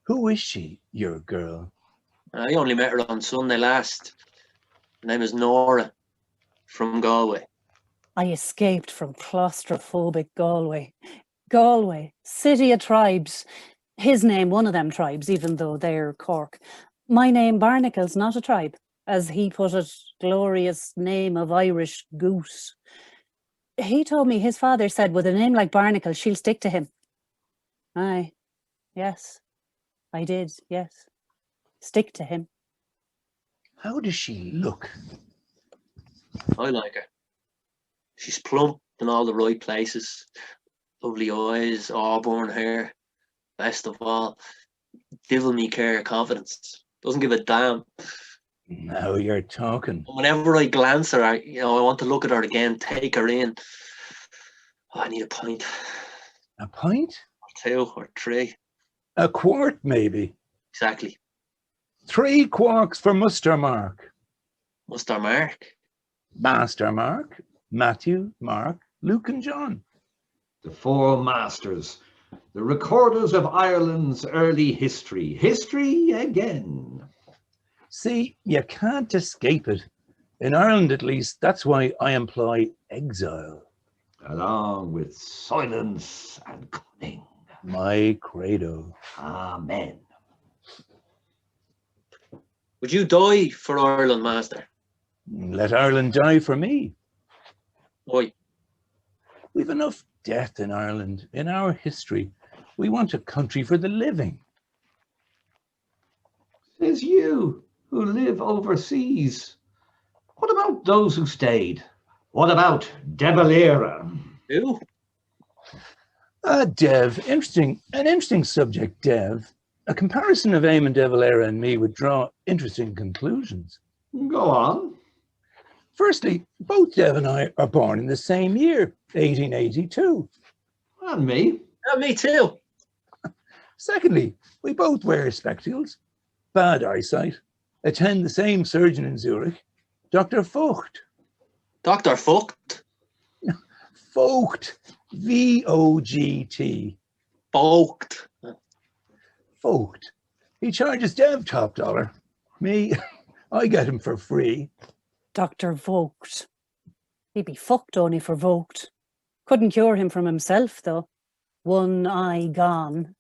Who is she, your girl? I only met her on Sunday last. Her name is Nora, from Galway. I escaped from claustrophobic Galway. Galway, city of tribes. His name, one of them tribes, even though they're Cork. My name, Barnacle's not a tribe. As he put it, glorious name of Irish goose. He told me his father said with a name like Barnacle, she'll stick to him. Aye, yes, I did, yes. Stick to him. How does she look? I like her. She's plump in all the right places. Lovely eyes, auburn hair. Best of all, devil me care confidence. Doesn't give a damn. Now you're talking. Whenever I glance at her, I want to look at her again, take her in. Oh, I need a pint. A pint? Or two or three. A quart, maybe. Exactly. 3 quarks for Muster Mark. Muster Mark. Master Mark, Matthew, Mark, Luke and John. The 4 masters, the recorders of Ireland's early history. History again. See, you can't escape it. In Ireland, at least, that's why I employ exile. Along with silence and cunning. My credo. Amen. Would you die for Ireland, Master? Let Ireland die for me. Why? We've enough death in Ireland, in our history. We want a country for the living. Says you, who live overseas. What about those who stayed? What about De Valera? Who? Dev, an interesting subject, Dev. A comparison of Eamon De Valera and me would draw interesting conclusions. Go on. Firstly, both Dev and I are born in the same year, 1882. And me. Me too. Secondly, we both wear spectacles, bad eyesight, attend the same surgeon in Zurich, Dr. Vogt. Dr. Vogt? Vogt, V-O-G-T. Vogt. Vogt. He charges Dev top dollar. Me, I get him for free. Dr. Vogt. He'd be fucked only for Vogt. Couldn't cure him from himself, though. One eye gone.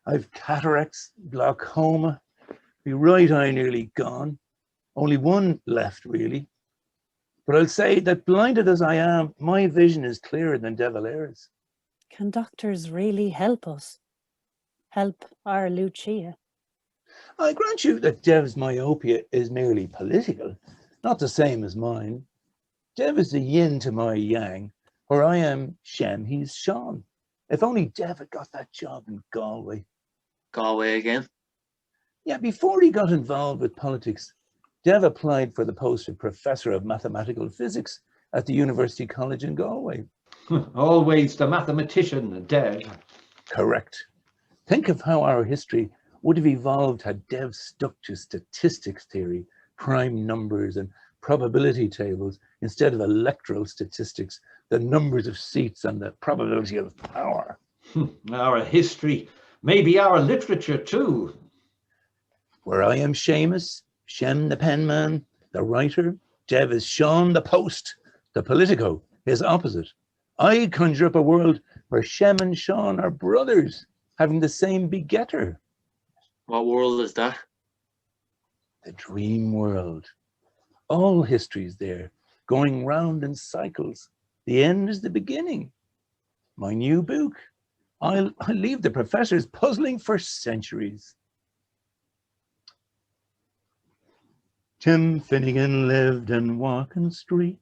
I've cataracts, glaucoma, my right eye nearly gone. Only one left, really. But I'll say that blinded as I am, my vision is clearer than De Valera's. Can doctors really help us? Help our Lucia? I grant you that Dev's myopia is merely political, not the same as mine. Dev is the yin to my yang, where I am Shem, he's Sean. If only Dev had got that job in Galway. Galway again. Yeah, before he got involved with politics, Dev applied for the post of Professor of Mathematical Physics at the University College in Galway. Always the mathematician, Dev. Correct. Think of how our history would have evolved had Dev stuck to statistics theory, prime numbers and probability tables instead of electoral statistics, the numbers of seats and the probability of power. Our history, maybe our literature too. Where I am Seamus, Shem the penman, the writer, Dev is Sean the post, the politico, his opposite. I conjure up a world where Shem and Sean are brothers, having the same begetter. What world is that? The dream world. All history's there, going round in cycles. The end is the beginning. My new book. I'll leave the professors puzzling for centuries. Tim Finnegan lived in Walking Street,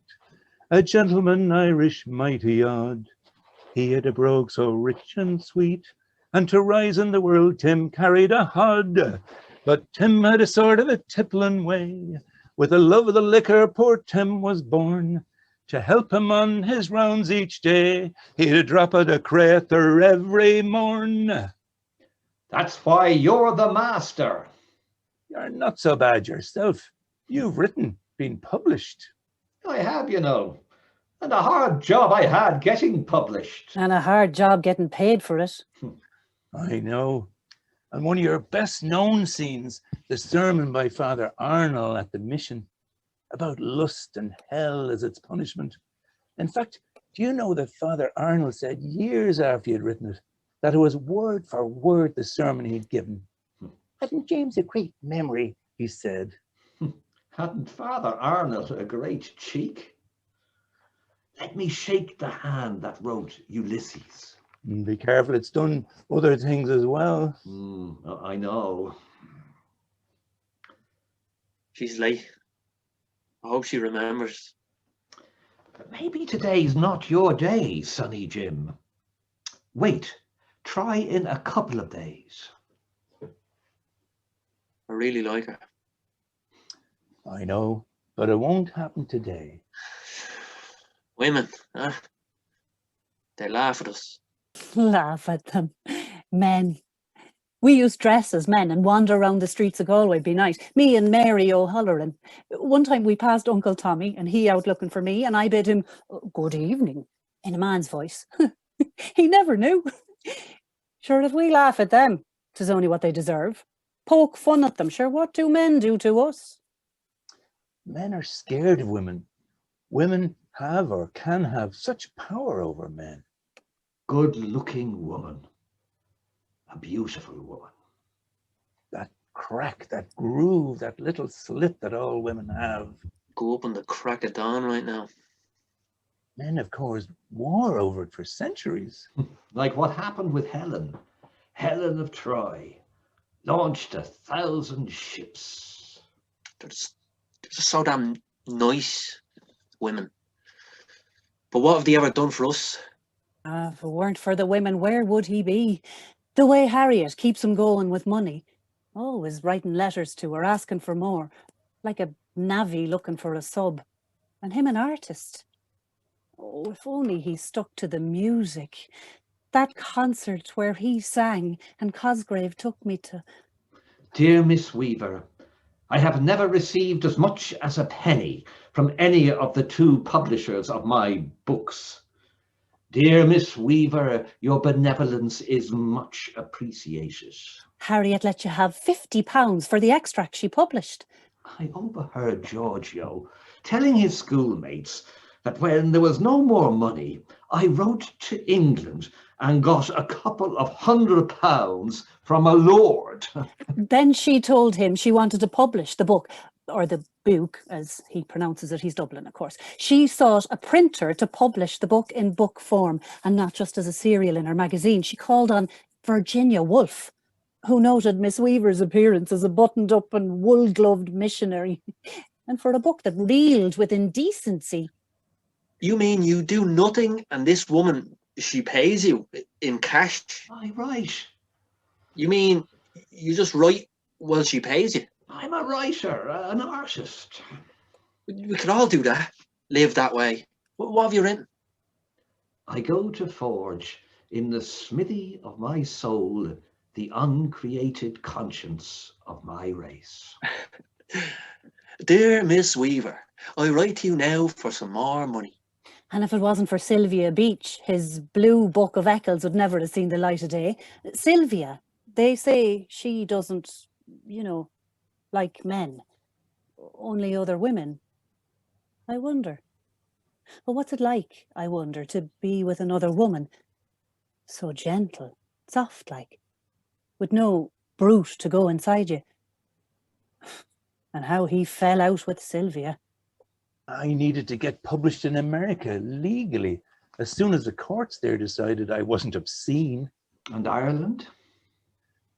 a gentleman Irish mighty odd. He had a brogue so rich and sweet, and to rise in the world Tim carried a hod. But Tim had a sort of a tippling way. With the love of the liquor, poor Tim was born. To help him on his rounds each day, he'd a drop of the crater every morn. That's why you're the master. You're not so bad yourself. You've written, been published. I have, you know. And a hard job I had getting published. And a hard job getting paid for it. I know. And one of your best known scenes, the sermon by Father Arnold at the mission, about lust and hell as its punishment. In fact, do you know that Father Arnold said years after he had written it, that it was word for word the sermon he'd given? Hadn't James a great memory, he said. Hadn't Father Arnold a great cheek? Let me shake the hand that wrote Ulysses. Be careful, it's done other things as well. I know. She's late. I hope she remembers. But maybe today's not your day, Sonny Jim. Wait, try in a couple of days. I really like her. I know, but it won't happen today. Women, huh? They laugh at us. Laugh at them. Men. We used to dress as men and wander around the streets of Galway by night. Me and Mary O'Halloran. One time we passed Uncle Tommy and he out looking for me and I bid him, "Good evening," in a man's voice. He never knew. Sure, if we laugh at them, 'tis only what they deserve. Poke fun at them. Sure, what do men do to us? Men are scared of women. Women have or can have such power over men. Good-looking woman. A beautiful woman. That crack, that groove, that little slit that all women have. Go up on the crack of dawn right now. Men have caused war over it for centuries. Like what happened with Helen. Helen of Troy. Launched 1,000 ships. They're just so damn nice, women. But what have they ever done for us? If it weren't for the women, where would he be? The way Harriet keeps him going with money. Always writing letters to her, asking for more. Like a navvy looking for a sub. And him an artist. Oh, if only he stuck to the music. That concert where he sang and Cosgrave took me to. Dear Miss Weaver, I have never received as much as a penny from any of the two publishers of my books. Dear Miss Weaver, your benevolence is much appreciated. Harriet let you have £50 for the extract she published. I overheard Giorgio telling his schoolmates that when there was no more money, I wrote to England and got a couple of £100 from a lord. Then she told him she wanted to publish the book, or the book, as he pronounces it. He's Dublin, of course. She sought a printer to publish the book in book form and not just as a serial in her magazine. She called on Virginia Woolf, who noted Miss Weaver's appearance as a buttoned-up and wool-gloved missionary, and for a book that reeled with indecency. You mean you do nothing and this woman, she pays you in cash? I write. You mean you just write while she pays you? I'm a writer, an artist. We could all do that, live that way. What have you written? I go to forge in the smithy of my soul the uncreated conscience of my race. Dear Miss Weaver, I write to you now for some more money. And if it wasn't for Sylvia Beach, his blue book of Eccles would never have seen the light of day. Sylvia, they say she doesn't, like men, only other women. I wonder. But what's it like, I wonder, to be with another woman? So gentle, soft-like, with no brute to go inside you. And how he fell out with Sylvia. I needed to get published in America legally as soon as the courts there decided I wasn't obscene. And Ireland?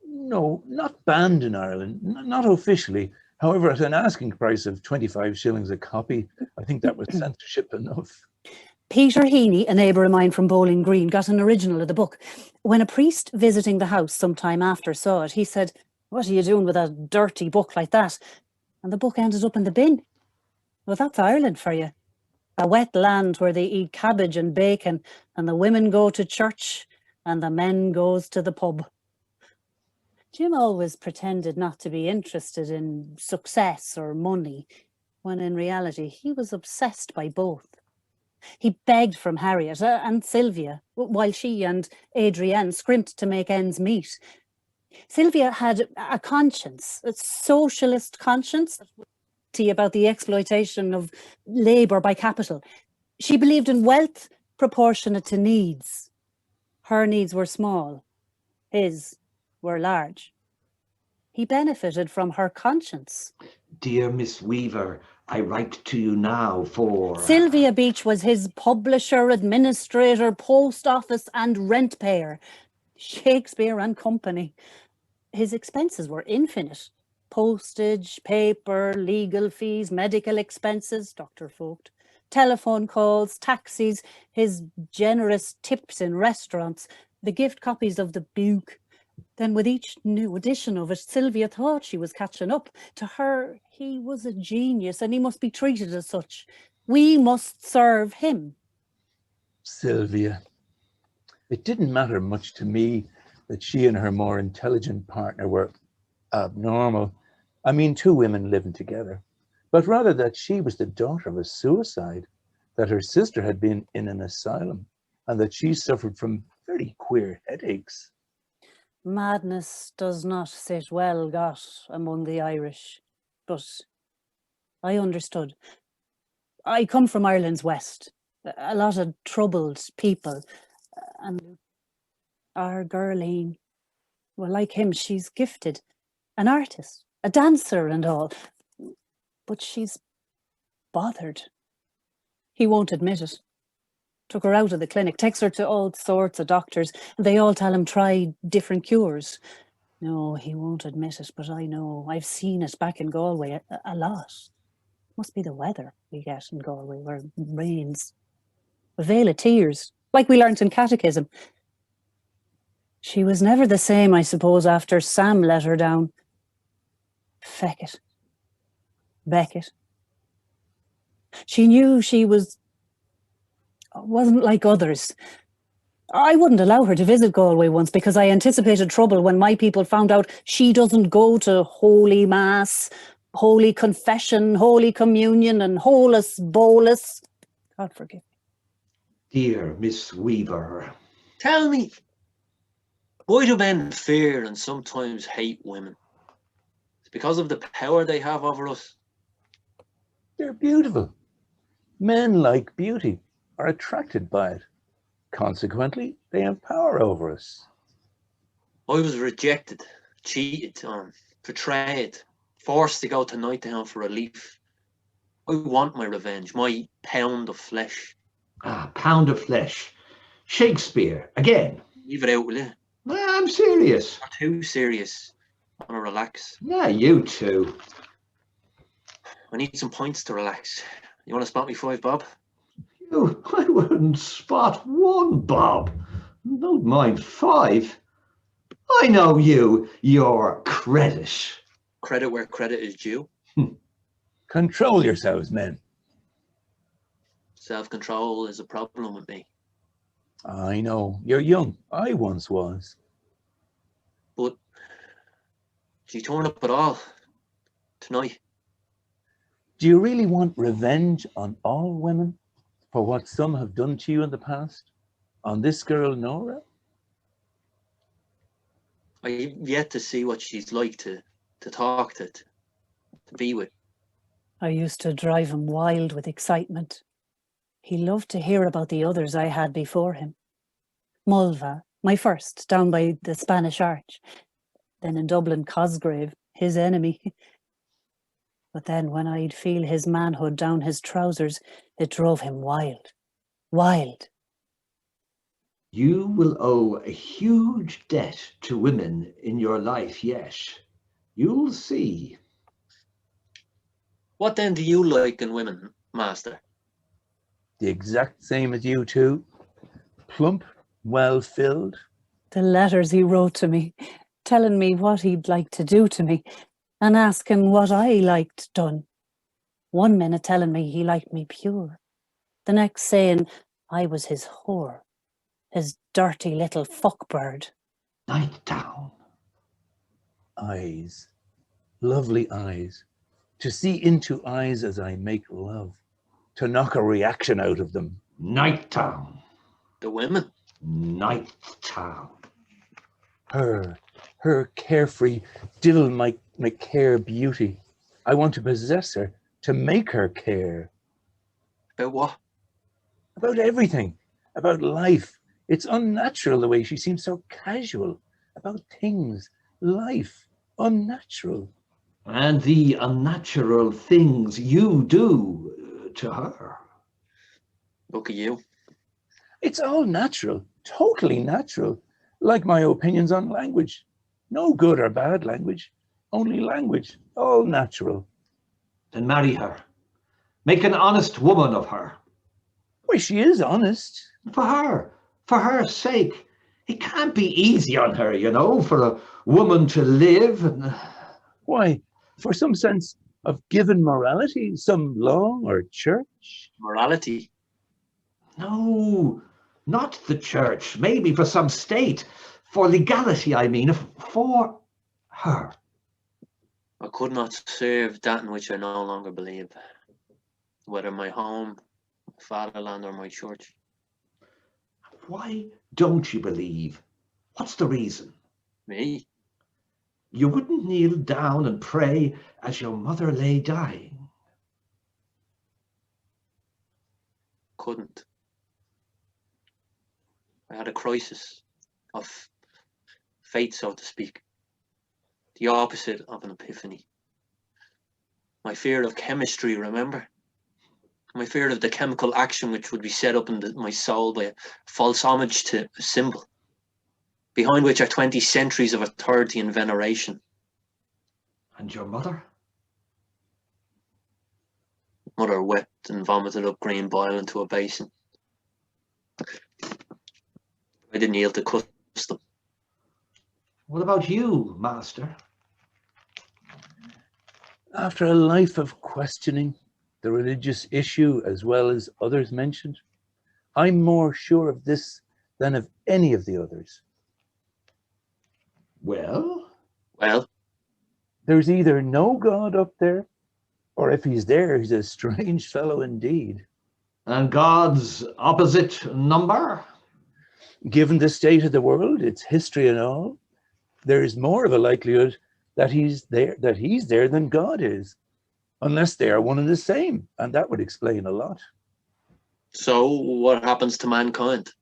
No, not banned in Ireland, not officially. However, at an asking price of 25 shillings a copy, I think that was censorship enough. Peter Heaney, a neighbour of mine from Bowling Green, got an original of the book. When a priest visiting the house some time after saw it, he said, "What are you doing with a dirty book like that?" And the book ended up in the bin. Well, that's Ireland for you. A wet land where they eat cabbage and bacon, and the women go to church and the men goes to the pub. Jim always pretended not to be interested in success or money, when in reality he was obsessed by both. He begged from Harriet and Sylvia, while she and Adrienne scrimped to make ends meet. Sylvia had a conscience, a socialist conscience, about the exploitation of labour by capital. She believed in wealth proportionate to needs. Her needs were small, his were large. He benefited from her conscience. Dear Miss Weaver, I write to you now for... Sylvia Beach was his publisher, administrator, post office and rent payer. Shakespeare and Company. His expenses were infinite. Postage, paper, legal fees, medical expenses, Dr. Vogt, telephone calls, taxis, his generous tips in restaurants, the gift copies of the Buke. Then with each new edition of it, Sylvia thought she was catching up. To her, he was a genius and he must be treated as such. We must serve him. Sylvia. It didn't matter much to me that she and her more intelligent partner were abnormal. I mean, two women living together. But rather that she was the daughter of a suicide, that her sister had been in an asylum, and that she suffered from very queer headaches. Madness does not sit well got among the Irish, but I understood. I come from Ireland's west, a lot of troubled people, and our Girleen, well, like him, she's gifted, an artist, a dancer and all, but she's bothered. He won't admit it. Took her out of the clinic, takes her to all sorts of doctors, and they all tell him try different cures. No, he won't admit it, but I know. I've seen it back in Galway a lot. Must be the weather we get in Galway, where it rains. A veil of tears, like we learnt in catechism. She was never the same, I suppose, after Sam let her down. Feck Beckett. She knew she wasn't like others. I wouldn't allow her to visit Galway once because I anticipated trouble when my people found out she doesn't go to Holy Mass, Holy Confession, Holy Communion and Holus Bolus. God forgive me. Dear Miss Weaver. Tell me, why do men fear and sometimes hate women? It's because of the power they have over us. They're beautiful. Men like beauty, are attracted by it. Consequently, they have power over us. I was rejected, cheated on, betrayed, forced to go to Nighttown for relief. I want my revenge, my pound of flesh. Ah, pound of flesh. Shakespeare, again. Leave it out, will you? I'm serious. Not too serious. I want to relax. Yeah, you too. I need some points to relax. You want to spot me 5 bob? You, I wouldn't spot 1 bob. Don't mind 5. I know you. Your credit. Credit where credit is due. Control yourselves, men. Self-control is a problem with me. I know. You're young. I once was. But she turn up at all tonight. Do you really want revenge on all women for what some have done to you in the past? On this girl, Nora? I've yet to see what she's like to talk to be with. I used to drive him wild with excitement. He loved to hear about the others I had before him. Mulva, my first, down by the Spanish Arch. Then in Dublin, Cosgrave, his enemy. But then when I'd feel his manhood down his trousers, it drove him wild. Wild. You will owe a huge debt to women in your life yet. You'll see. What then do you like in women, Master? The exact same as you two. Plump, well filled. The letters he wrote to me, telling me what he'd like to do to me and asking what I liked done. One minute telling me he liked me pure, the next saying I was his whore, his dirty little fuckbird. Night down. Eyes, lovely eyes. To see into eyes as I make love. To knock a reaction out of them. Night down. The women. Night town. Her carefree, diddle my care beauty. I want to possess her, to make her care. About what? About everything, about life. It's unnatural the way she seems so casual. About things, life, unnatural. And the unnatural things you do to her. Look at you. It's all natural, totally natural. Like my opinions on language. No good or bad language, only language, all natural. Then marry her. Make an honest woman of her. Why, she is honest. For her sake. It can't be easy on her, you know, for a woman to live. Why, for some sense of given morality, some law or church? Morality. No, not the church. Maybe for some state. For legality, I mean. For her. I could not serve that in which I no longer believe, whether my home, my fatherland, or my church. Why don't you believe? What's the reason? Me? You wouldn't kneel down and pray as your mother lay dying. Couldn't. I had a crisis of faith, so to speak. The opposite of an epiphany. My fear of chemistry, remember? My fear of the chemical action which would be set up in my soul by a false homage to a symbol, behind which are 20 centuries of authority and veneration. And your mother? Mother wept and vomited up green bile into a basin. I didn't yield to custom. What about you, Master? After a life of questioning the religious issue as well as others mentioned, I'm more sure of this than of any of the others. Well? Well? There's either no God up there, or if he's there, he's a strange fellow indeed. And God's opposite number? Given the state of the world, its history and all, there is more of a likelihood that he's there than God is, unless they are one and the same, and that would explain a lot. So what happens to mankind?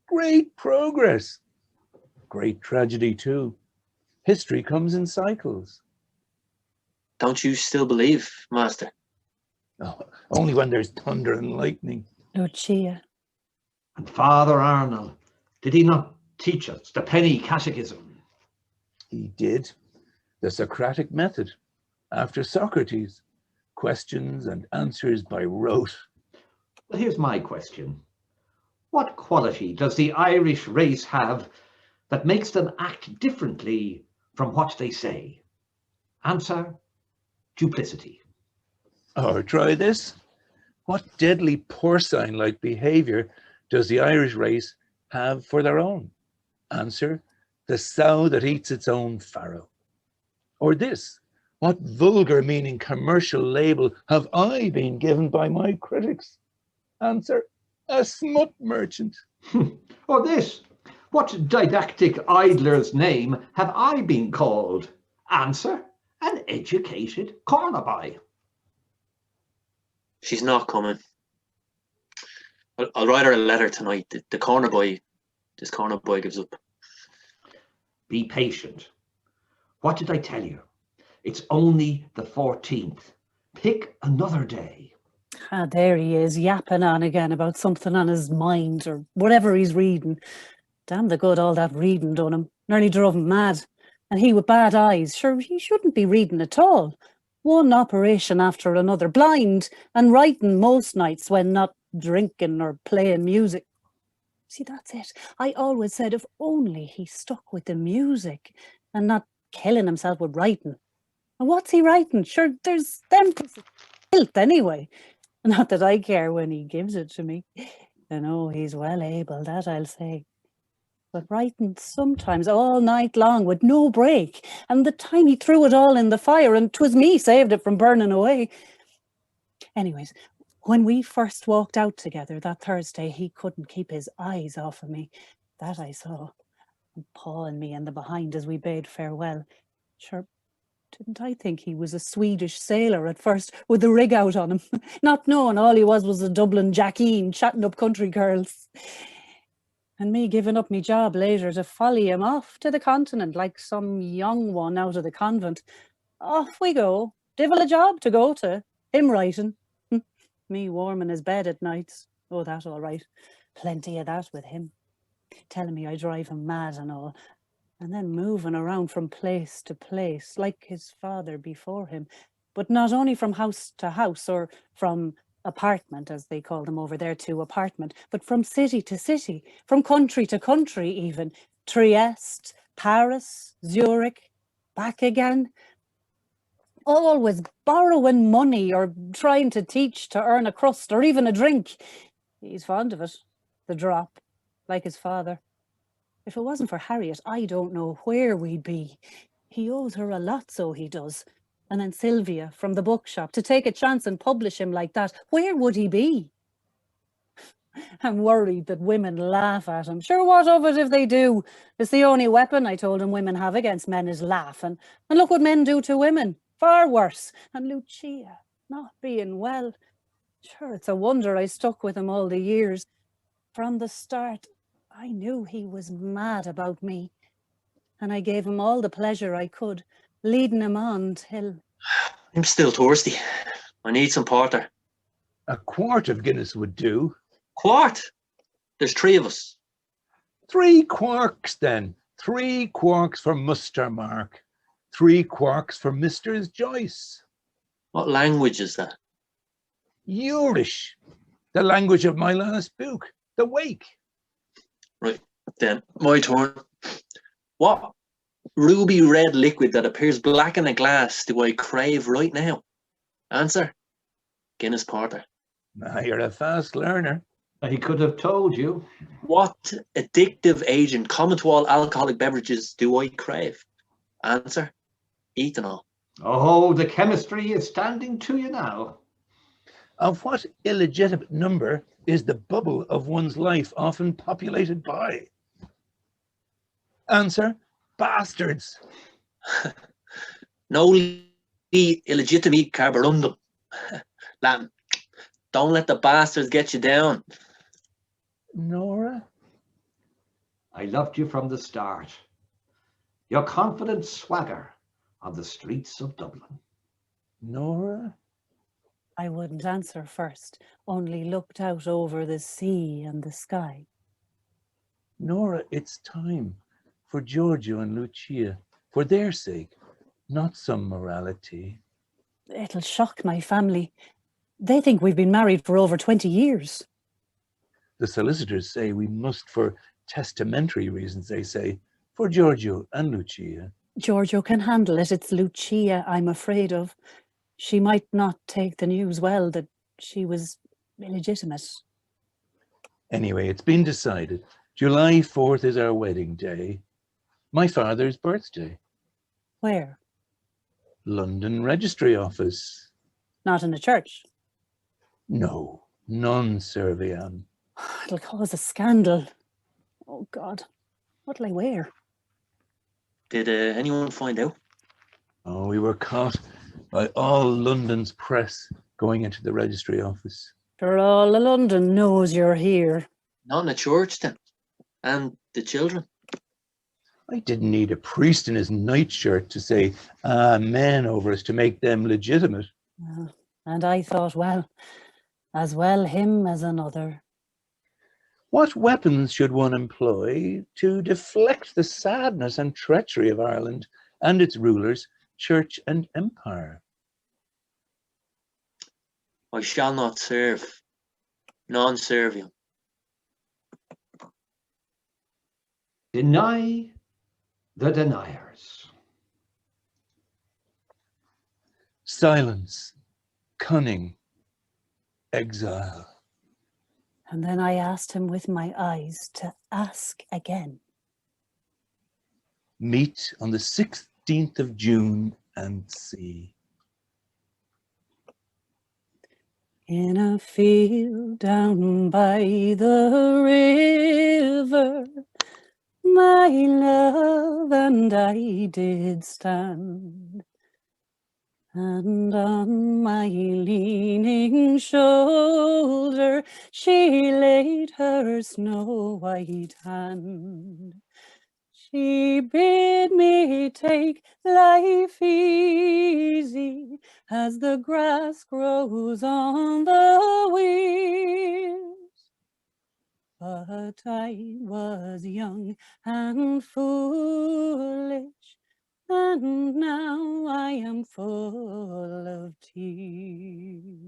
Great progress. Great tragedy too. History comes in cycles. Don't you still believe, Master? Oh, only when there's thunder and lightning. Lucia. And Father Arnold, did he not teach us the penny catechism? He did. The Socratic method. After Socrates. Questions and answers by rote. Well, here's my question. What quality does the Irish race have that makes them act differently from what they say? Answer, duplicity. Or try this. What deadly porcine-like behavior does the Irish race have for their own? Answer, the sow that eats its own farrow. Or this, what vulgar meaning commercial label have I been given by my critics? Answer, a smut merchant. Or this, what didactic idler's name have I been called? Answer, an educated corner-boy. She's not coming. I'll write her a letter tonight. This corner boy gives up. Be patient. What did I tell you? It's only the 14th. Pick another day. Ah, there he is, yapping on again about something on his mind or whatever he's reading. Damn the good all that reading done him. Nearly drove him mad. And he with bad eyes. Sure, he shouldn't be reading at all. One operation after another. Blind and writing most nights when not drinking or playing music. See, that's it. I always said if only he stuck with the music and not killing himself with writing. And what's he writing? Sure, there's them filth anyway. Not that I care when he gives it to me. I know he's well able, that I'll say. But writing sometimes all night long with no break. And the time he threw it all in the fire, and 'twas me saved it from burning away. Anyways, when we first walked out together that Thursday, he couldn't keep his eyes off of me. That I saw. And pawing me in the behind as we bade farewell. Sure, didn't I think he was a Swedish sailor at first, with the rig out on him, not knowing all he was a Dublin Jackeen chatting up country girls. And me giving up me job later to folly him off to the continent like some young one out of the convent. Off we go, divil a job to go to, him writing. Me warming his bed at nights. Oh, that all right. Plenty of that with him. Telling me I drive him mad and all. And then moving around from place to place, like his father before him. But not only from house to house, or from apartment, as they call them over there, to apartment, but from city to city, from country to country even. Trieste, Paris, Zurich, back again. Always borrowing money or trying to teach to earn a crust or even a drink. He's fond of it, the drop, like his father. If it wasn't for Harriet, I don't know where we'd be. He owes her a lot, so he does. And then Sylvia from the bookshop, to take a chance and publish him like that, where would he be? I'm worried that women laugh at him. Sure, what of it if they do? It's the only weapon, I told him, women have against men is laughing. And look what men do to women. Far worse. And Lucia, not being well. Sure, it's a wonder I stuck with him all the years. From the start, I knew he was mad about me. And I gave him all the pleasure I could, leading him on till... I'm still thirsty. I need some porter. A quart of Guinness would do. Quart? There's 3 of us. 3 quarks then. 3 quarks for Muster Mark. 3 quarks for Mrs. Joyce. What language is that? Irish. The language of my last book, The Wake. Right, then, my turn. What ruby red liquid that appears black in a glass do I crave right now? Answer, Guinness Porter. Ah, you're a fast learner. He could have told you. What addictive agent common to all alcoholic beverages do I crave? Answer, ethanol. Oh, the chemistry is standing to you now. Of what illegitimate number is the bubble of one's life often populated by? Answer, bastards. Noli illegitimate carborundum. Latin. Don't let the bastards get you down. Nora? I loved you from the start. Your confident swagger on the streets of Dublin. Nora? I wouldn't answer first, only looked out over the sea and the sky. Nora, it's time for Giorgio and Lucia, for their sake, not some morality. It'll shock my family. They think we've been married for over 20 years. The solicitors say we must, for testamentary reasons, they say, for Giorgio and Lucia. Giorgio can handle it. It's Lucia I'm afraid of. She might not take the news well that she was illegitimate. Anyway, it's been decided. July 4th is our wedding day. My father's birthday. Where? London Registry Office. Not in a church? No, non-serviam. It'll cause a scandal. Oh, God. What'll I wear? Did anyone find out? Oh, we were caught by all London's press going into the registry office. For all of London knows you're here. Not in a church then. And the children. I didn't need a priest in his nightshirt to say amen over us to make them legitimate. And I thought, well, as well him as another. What weapons should one employ to deflect the sadness and treachery of Ireland and its rulers, church and empire? I shall not serve. non serviam. Deny the deniers. Silence, cunning, exile. And then I asked him with my eyes to ask again. Meet on the 16th of June and see. In a field down by the river, my love and I did stand, and on my leaning shoulder she laid her snow-white hand. She bid me take life easy as the grass grows on the weirs. But I was young and foolish, and now I am full of tears.